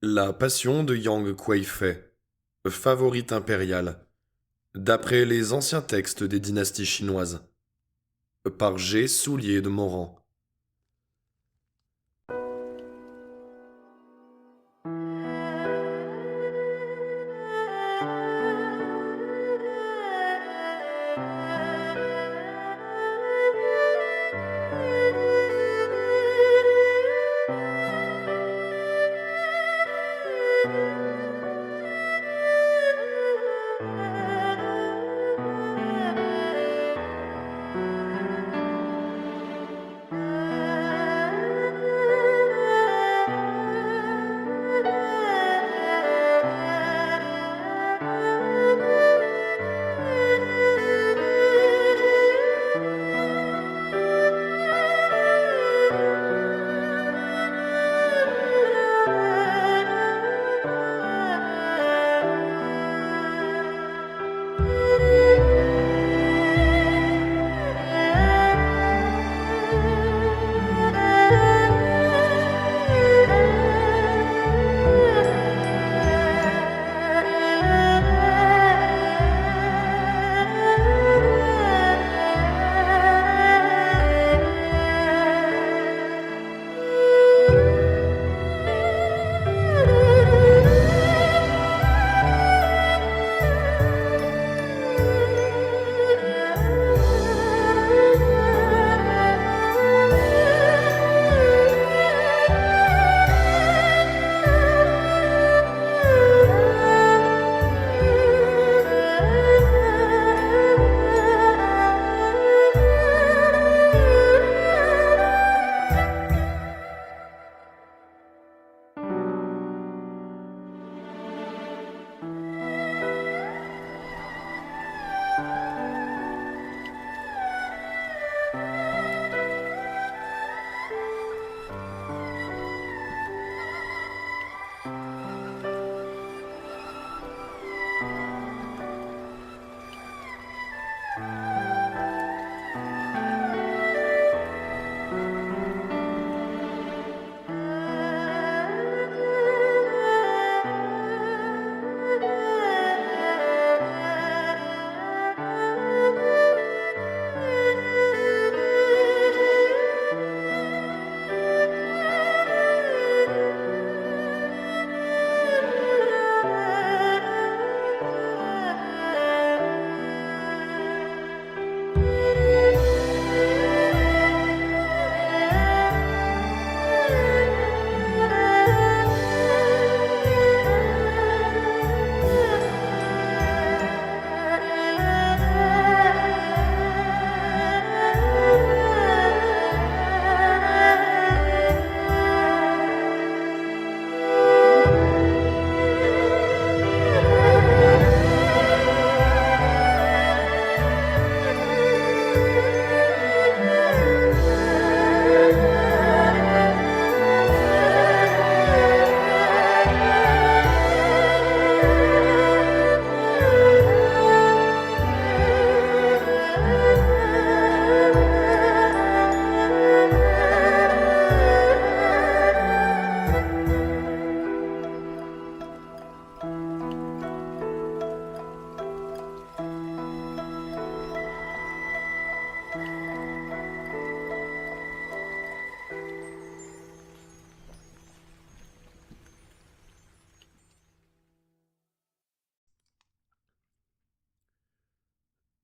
La Passion de Yang Kuei-fei, favorite impériale, d'après les anciens textes des dynasties chinoises, par G. Soulier de Morand.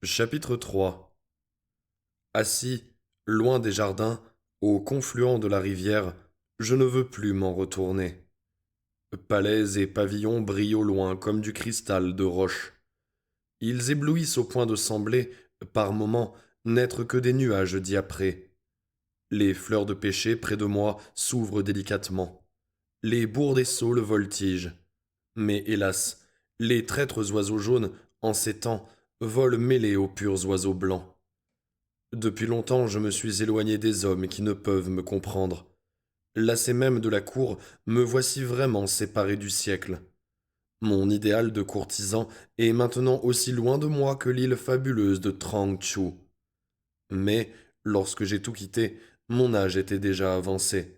Chapitre 3. Assis, loin des jardins, au confluent de la rivière, je ne veux plus m'en retourner. Palais et pavillons brillent au loin comme du cristal de roche. Ils éblouissent au point de sembler, par moments, n'être que des nuages diaprés. Les fleurs de pêcher près de moi s'ouvrent délicatement. Les bourres des saules voltigent. Mais hélas, les traîtres oiseaux jaunes, en ces temps, volent mêlés aux purs oiseaux blancs. Depuis longtemps, je me suis éloigné des hommes qui ne peuvent me comprendre. Lassé même de la cour, me voici vraiment séparé du siècle. Mon idéal de courtisan est maintenant aussi loin de moi que l'île fabuleuse de Trangchu. Mais, lorsque j'ai tout quitté, mon âge était déjà avancé.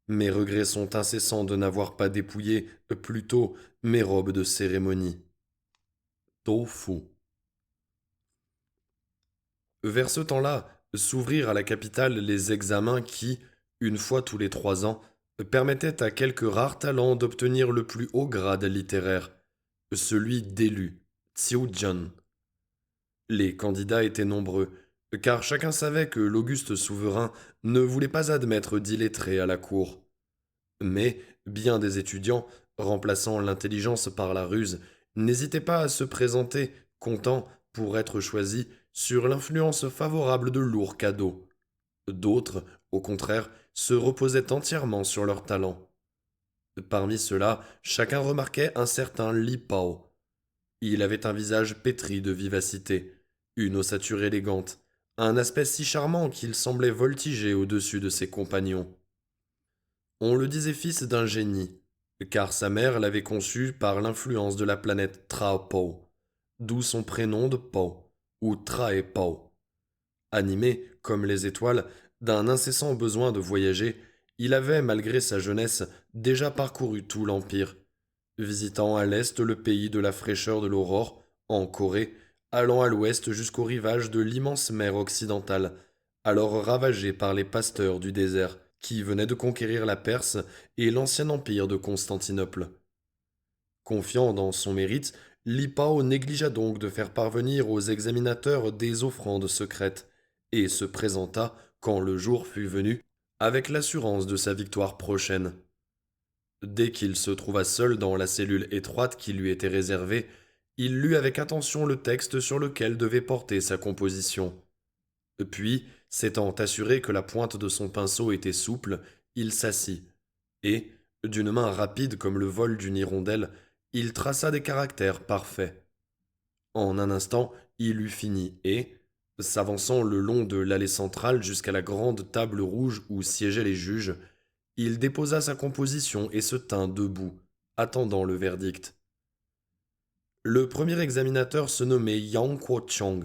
Mes regrets sont incessants de n'avoir pas dépouillé plus tôt mes robes de cérémonie. Tofu. Vers ce temps-là, s'ouvrirent à la capitale les examens qui, une fois tous les 3 ans, permettaient à quelques rares talents d'obtenir le plus haut grade littéraire, celui d'élu, Xiujian. Les candidats étaient nombreux, car chacun savait que l'auguste souverain ne voulait pas admettre d'illettrés à la cour. Mais bien des étudiants, remplaçant l'intelligence par la ruse, n'hésitaient pas à se présenter, comptant, pour être choisis, sur l'influence favorable de lourds cadeaux. D'autres, au contraire, se reposaient entièrement sur leur talent. Parmi ceux-là, chacun remarquait un certain Li Pao. Il avait un visage pétri de vivacité, une ossature élégante, un aspect si charmant qu'il semblait voltiger au-dessus de ses compagnons. On le disait fils d'un génie, car sa mère l'avait conçu par l'influence de la planète Traopao, d'où son prénom de Pao, ou Traepao. Animé, comme les étoiles, d'un incessant besoin de voyager, il avait, malgré sa jeunesse, déjà parcouru tout l'Empire, visitant à l'est le pays de la fraîcheur de l'aurore, en Corée, allant à l'ouest jusqu'au rivage de l'immense mer occidentale, alors ravagée par les pasteurs du désert, qui venaient de conquérir la Perse et l'ancien empire de Constantinople. Confiant dans son mérite, Lipao négligea donc de faire parvenir aux examinateurs des offrandes secrètes, et se présenta, quand le jour fut venu, avec l'assurance de sa victoire prochaine. Dès qu'il se trouva seul dans la cellule étroite qui lui était réservée, il lut avec attention le texte sur lequel devait porter sa composition. Puis, s'étant assuré que la pointe de son pinceau était souple, il s'assit, et, d'une main rapide comme le vol d'une hirondelle, il traça des caractères parfaits. En un instant, il eut fini et, s'avançant le long de l'allée centrale jusqu'à la grande table rouge où siégeaient les juges, il déposa sa composition et se tint debout, attendant le verdict. Le premier examinateur se nommait Yang Kuo-chang.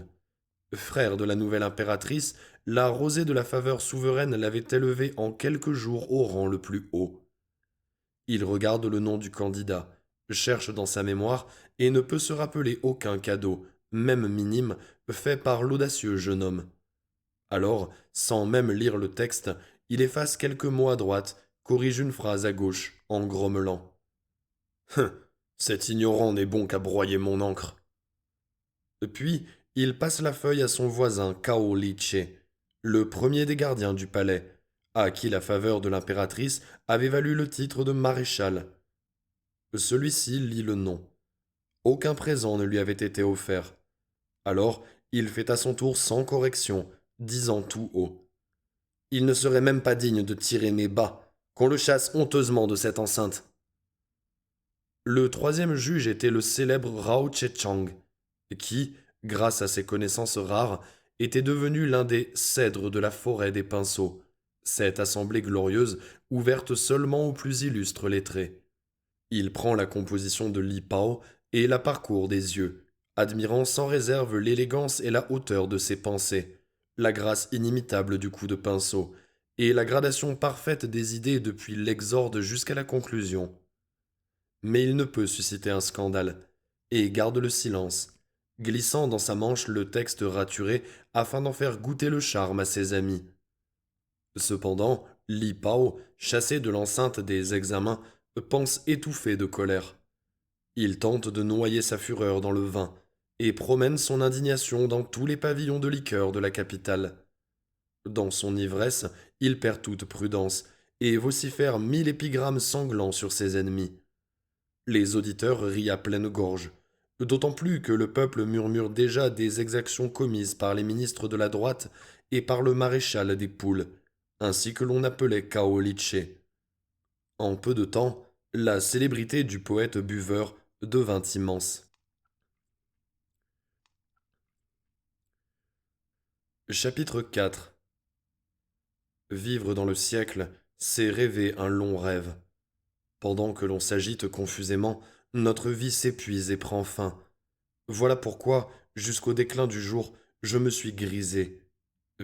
Frère de la nouvelle impératrice, la rosée de la faveur souveraine l'avait élevé en quelques jours au rang le plus haut. Il regarde le nom du candidat, cherche dans sa mémoire et ne peut se rappeler aucun cadeau, même minime, fait par l'audacieux jeune homme. Alors, sans même lire le texte, il efface quelques mots à droite, corrige une phrase à gauche, en grommelant. Cet ignorant n'est bon qu'à broyer mon encre. Puis, il passe la feuille à son voisin Cao Li-che, le premier des gardiens du palais, à qui la faveur de l'impératrice avait valu le titre de maréchal. Celui-ci lit le nom. Aucun présent ne lui avait été offert. Alors, il fait à son tour sans correction, disant tout haut. Il ne serait même pas digne de tirer mes bas, qu'on le chasse honteusement de cette enceinte. Le troisième juge était le célèbre Rao Che-chang, qui, grâce à ses connaissances rares, était devenu l'un des cèdres de la forêt des pinceaux, cette assemblée glorieuse ouverte seulement aux plus illustres lettrés. Il prend la composition de Li Pao et la parcourt des yeux, admirant sans réserve l'élégance et la hauteur de ses pensées, la grâce inimitable du coup de pinceau, et la gradation parfaite des idées depuis l'exorde jusqu'à la conclusion. Mais il ne peut susciter un scandale, et garde le silence, glissant dans sa manche le texte raturé afin d'en faire goûter le charme à ses amis. Cependant, Li Pao, chassé de l'enceinte des examens, pense étouffer de colère. Il tente de noyer sa fureur dans le vin, et promène son indignation dans tous les pavillons de liqueurs de la capitale. Dans son ivresse, il perd toute prudence, et vocifère 1000 épigrammes sanglants sur ses ennemis. Les auditeurs rient à pleine gorge, d'autant plus que le peuple murmure déjà des exactions commises par les ministres de la droite et par le maréchal des poules, ainsi que l'on appelait Cao Li-che. En peu de temps, la célébrité du poète buveur devint immense. Chapitre 4. Vivre dans le siècle, c'est rêver un long rêve. Pendant que l'on s'agite confusément, notre vie s'épuise et prend fin. Voilà pourquoi, jusqu'au déclin du jour, je me suis grisé.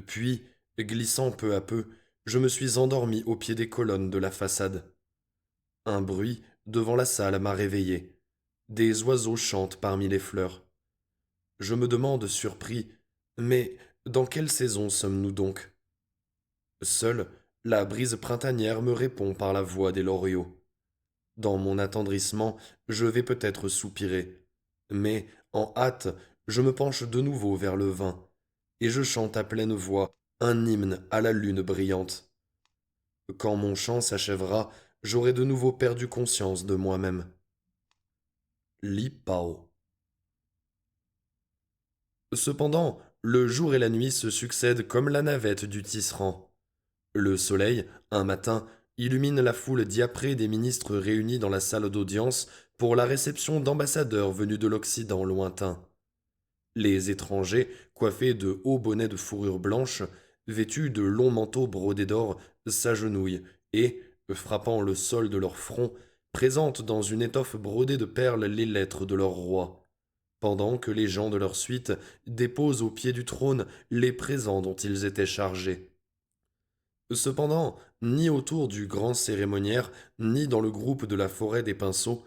Puis, glissant peu à peu, je me suis endormi au pied des colonnes de la façade. Un bruit devant la salle m'a réveillé. Des oiseaux chantent parmi les fleurs. Je me demande surpris, mais dans quelle saison sommes-nous donc? Seule, la brise printanière me répond par la voix des loriots. Dans mon attendrissement, je vais peut-être soupirer, mais en hâte, je me penche de nouveau vers le vin, et je chante à pleine voix un hymne à la lune brillante. Quand mon chant s'achèvera, j'aurai de nouveau perdu conscience de moi-même. Li Pao. Cependant, le jour et la nuit se succèdent comme la navette du tisserand. Le soleil, un matin, illumine la foule diaprée des ministres réunis dans la salle d'audience pour la réception d'ambassadeurs venus de l'Occident lointain. Les étrangers, coiffés de hauts bonnets de fourrure blanche, vêtus de longs manteaux brodés d'or, s'agenouillent et, frappant le sol de leur front, présentent dans une étoffe brodée de perles les lettres de leur roi, pendant que les gens de leur suite déposent au pied du trône les présents dont ils étaient chargés. Cependant, ni autour du grand cérémoniaire, ni dans le groupe de la forêt des pinceaux,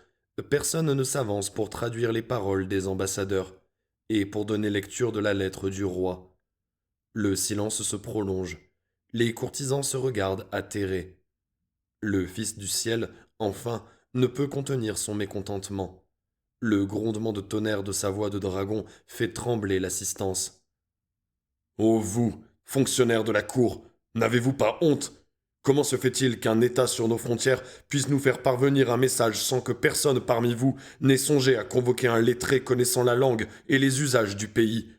personne ne s'avance pour traduire les paroles des ambassadeurs et pour donner lecture de la lettre du roi. Le silence se prolonge. Les courtisans se regardent atterrés. Le Fils du ciel, enfin, ne peut contenir son mécontentement. Le grondement de tonnerre de sa voix de dragon fait trembler l'assistance. Ô vous, fonctionnaires de la cour, n'avez-vous pas honte? Comment se fait-il qu'un État sur nos frontières puisse nous faire parvenir un message sans que personne parmi vous n'ait songé à convoquer un lettré connaissant la langue et les usages du pays?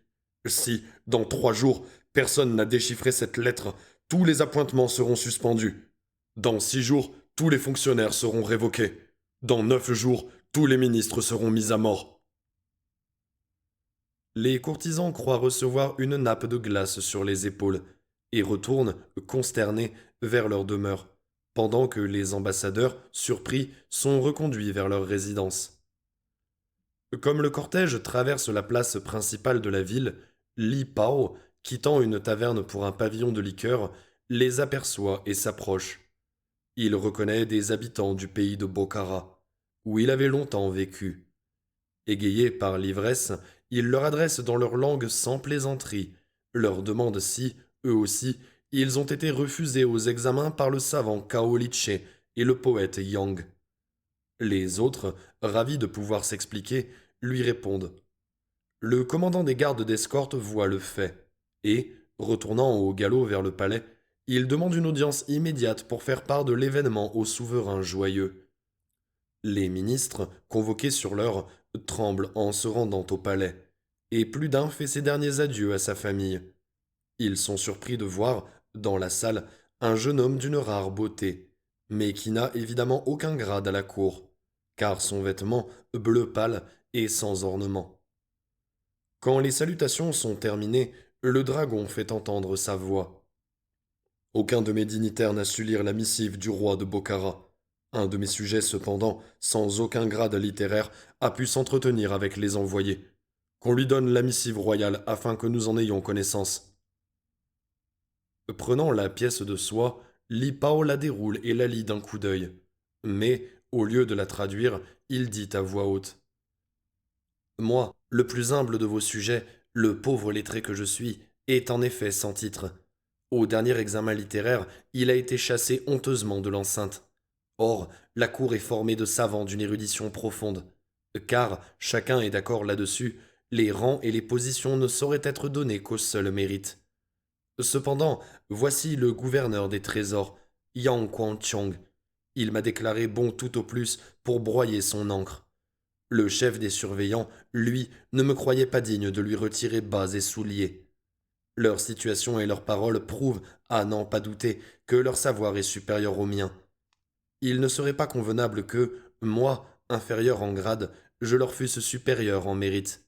Si, dans 3 jours, personne n'a déchiffré cette lettre, tous les appointements seront suspendus. Dans 6 jours, tous les fonctionnaires seront révoqués. Dans 9 jours, tous les ministres seront mis à mort. Les courtisans croient recevoir une nappe de glace sur les épaules et retournent, consternés, vers leur demeure, pendant que les ambassadeurs, surpris, sont reconduits vers leur résidence. Comme le cortège traverse la place principale de la ville, Li Pao, quittant une taverne pour un pavillon de liqueur, les aperçoit et s'approche. Il reconnaît des habitants du pays de Bokhara, où il avait longtemps vécu. Égayé par l'ivresse, il leur adresse dans leur langue sans plaisanterie, leur demande si, eux aussi, ils ont été refusés aux examens par le savant Cao Litche et le poète Yang. Les autres, ravis de pouvoir s'expliquer, lui répondent. Le commandant des gardes d'escorte voit le fait, et, retournant au galop vers le palais, il demande une audience immédiate pour faire part de l'événement au souverain joyeux. Les ministres, convoqués sur l'heure, tremblent en se rendant au palais, et plus d'un fait ses derniers adieux à sa famille. Ils sont surpris de voir, dans la salle, un jeune homme d'une rare beauté, mais qui n'a évidemment aucun grade à la cour, car son vêtement, bleu pâle, est sans ornement. Quand les salutations sont terminées, le dragon fait entendre sa voix. Aucun de mes dignitaires n'a su lire la missive du roi de Bokhara. Un de mes sujets, cependant, sans aucun grade littéraire, a pu s'entretenir avec les envoyés. Qu'on lui donne la missive royale afin que nous en ayons connaissance. Prenant la pièce de soie, Li Pao la déroule et la lit d'un coup d'œil. Mais, au lieu de la traduire, il dit à voix haute. Moi, le plus humble de vos sujets, le pauvre lettré que je suis, est en effet sans titre. Au dernier examen littéraire, il a été chassé honteusement de l'enceinte. Or, la cour est formée de savants d'une érudition profonde. Car, chacun est d'accord là-dessus, les rangs et les positions ne sauraient être donnés qu'au seul mérite. Cependant, voici le gouverneur des trésors, Yang Quanchong. Il m'a déclaré bon tout au plus pour broyer son encre. Le chef des surveillants, lui, ne me croyait pas digne de lui retirer bas et souliers. Leur situation et leurs paroles prouvent, à n'en pas douter, que leur savoir est supérieur au mien. Il ne serait pas convenable que, moi, inférieur en grade, je leur fusse supérieur en mérite.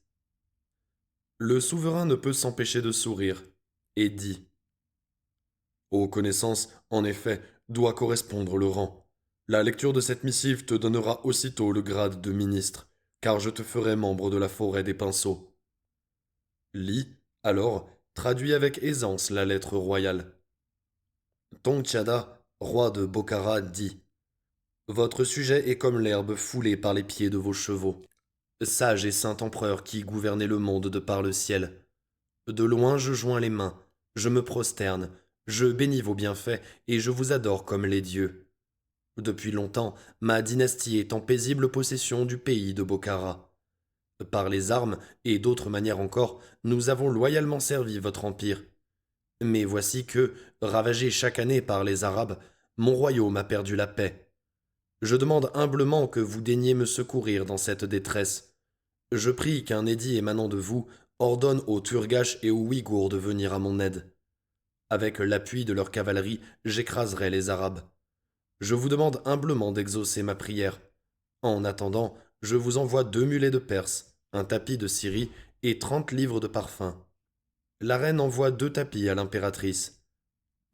Le souverain ne peut s'empêcher de sourire, et dit. Aux connaissances, en effet, doit correspondre le rang. La lecture de cette missive te donnera aussitôt le grade de ministre, car je te ferai membre de la forêt des pinceaux. Li, alors, traduit avec aisance la lettre royale. Tongtchada, roi de Bokhara, dit: Votre sujet est comme l'herbe foulée par les pieds de vos chevaux. Sage et saint empereur qui gouvernez le monde de par le ciel. De loin je joins les mains, je me prosterne, je bénis vos bienfaits et je vous adore comme les dieux. Depuis longtemps, ma dynastie est en paisible possession du pays de Bokhara. Par les armes et d'autres manières encore, nous avons loyalement servi votre empire. Mais voici que, ravagé chaque année par les Arabes, mon royaume a perdu la paix. Je demande humblement que vous daigniez me secourir dans cette détresse. Je prie qu'un édit émanant de vous ordonne aux Turgaches et aux Ouïghours de venir à mon aide. Avec l'appui de leur cavalerie, j'écraserai les Arabes. Je vous demande humblement d'exaucer ma prière. En attendant, je vous envoie 2 mulets de Perse, un tapis de Syrie et 30 livres de parfums. La reine envoie 2 tapis à l'impératrice.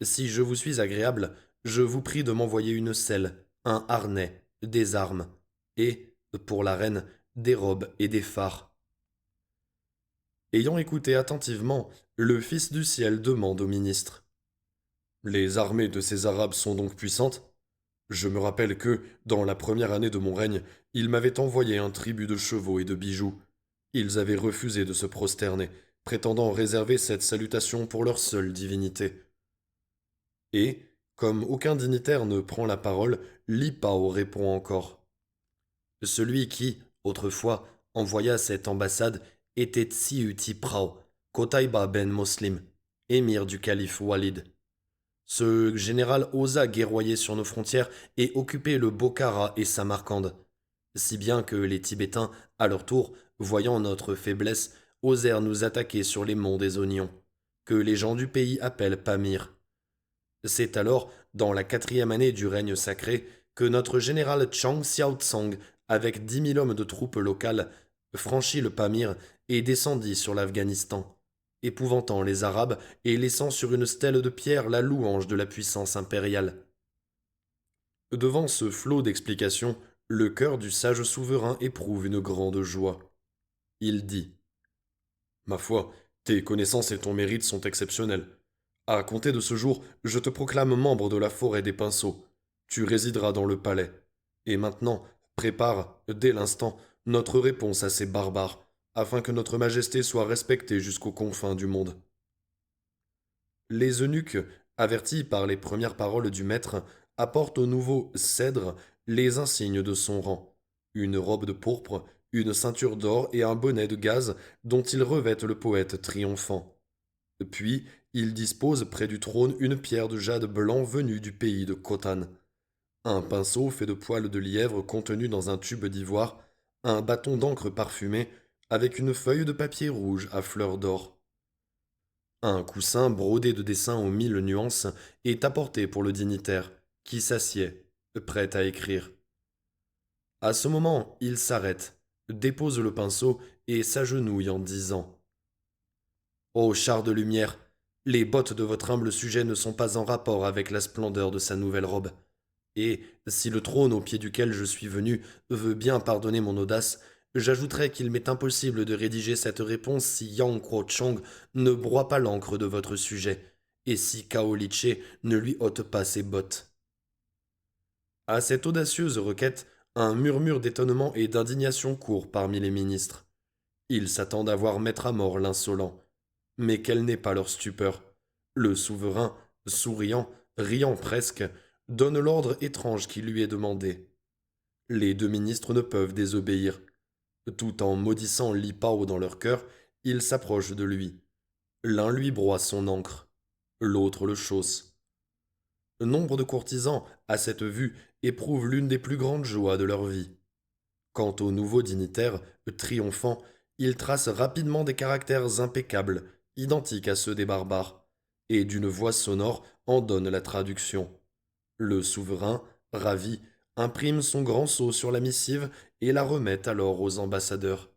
Si je vous suis agréable, je vous prie de m'envoyer une selle, un harnais, des armes, et, pour la reine, des robes et des phares. Ayant écouté attentivement, le Fils du ciel demande au ministre: Les armées de ces Arabes sont donc puissantes? Je me rappelle que, dans la première année de mon règne, ils m'avaient envoyé un tribut de chevaux et de bijoux. Ils avaient refusé de se prosterner, prétendant réserver cette salutation pour leur seule divinité. Et, comme aucun dignitaire ne prend la parole, Li Pao répond encore. Celui qui, autrefois, envoya cette ambassade était Tsiuti Prao, Kotaiba ben Moslim, émir du calife Walid. Ce général osa guerroyer sur nos frontières et occuper le Bokhara et Samarcande, si bien que les Tibétains, à leur tour, voyant notre faiblesse, osèrent nous attaquer sur les monts des Oignons, que les gens du pays appellent Pamir. C'est alors, dans la 4e année du règne sacré, que notre général Chang Xiaotsang, avec 10 000 hommes de troupes locales, franchit le Pamir et descendit sur l'Afghanistan, épouvantant les Arabes et laissant sur une stèle de pierre la louange de la puissance impériale. Devant ce flot d'explications, le cœur du sage souverain éprouve une grande joie. Il dit: Ma foi, tes connaissances et ton mérite sont exceptionnels. À compter de ce jour, je te proclame membre de la forêt des pinceaux. Tu résideras dans le palais. Et maintenant, prépare, dès l'instant, notre réponse à ces barbares, afin que notre majesté soit respectée jusqu'aux confins du monde. Les eunuques, avertis par les premières paroles du maître, apportent au nouveau cèdre les insignes de son rang, une robe de pourpre, une ceinture d'or et un bonnet de gaze dont ils revêtent le poète triomphant. Puis, ils disposent près du trône une pierre de jade blanc venue du pays de Khotan, un pinceau fait de poils de lièvre contenu dans un tube d'ivoire, un bâton d'encre parfumé avec une feuille de papier rouge à fleurs d'or. Un coussin brodé de dessins aux 1000 nuances est apporté pour le dignitaire, qui s'assied, prêt à écrire. À ce moment, il s'arrête, dépose le pinceau et s'agenouille en disant: Ô char de lumière, les bottes de votre humble sujet ne sont pas en rapport avec la splendeur de sa nouvelle robe. Et, si le trône au pied duquel je suis venu veut bien pardonner mon audace, j'ajouterai qu'il m'est impossible de rédiger cette réponse si Yang Kuo-chang ne broie pas l'encre de votre sujet, et si Cao Li-che ne lui ôte pas ses bottes. À cette audacieuse requête, un murmure d'étonnement et d'indignation court parmi les ministres. Ils s'attendent à voir mettre à mort l'insolent. Mais quelle n'est pas leur stupeur? Le souverain, souriant, riant presque, donne l'ordre étrange qui lui est demandé. Les 2 ministres ne peuvent désobéir. Tout en maudissant Li Pao dans leur cœur, ils s'approchent de lui. L'un lui broie son encre, l'autre le chausse. Nombre de courtisans, à cette vue, éprouvent l'une des plus grandes joies de leur vie. Quant au nouveau dignitaire, triomphant, il trace rapidement des caractères impeccables, identiques à ceux des barbares, et d'une voix sonore en donne la traduction. Le souverain, ravi, imprime son grand sceau sur la missive et la remet alors aux ambassadeurs.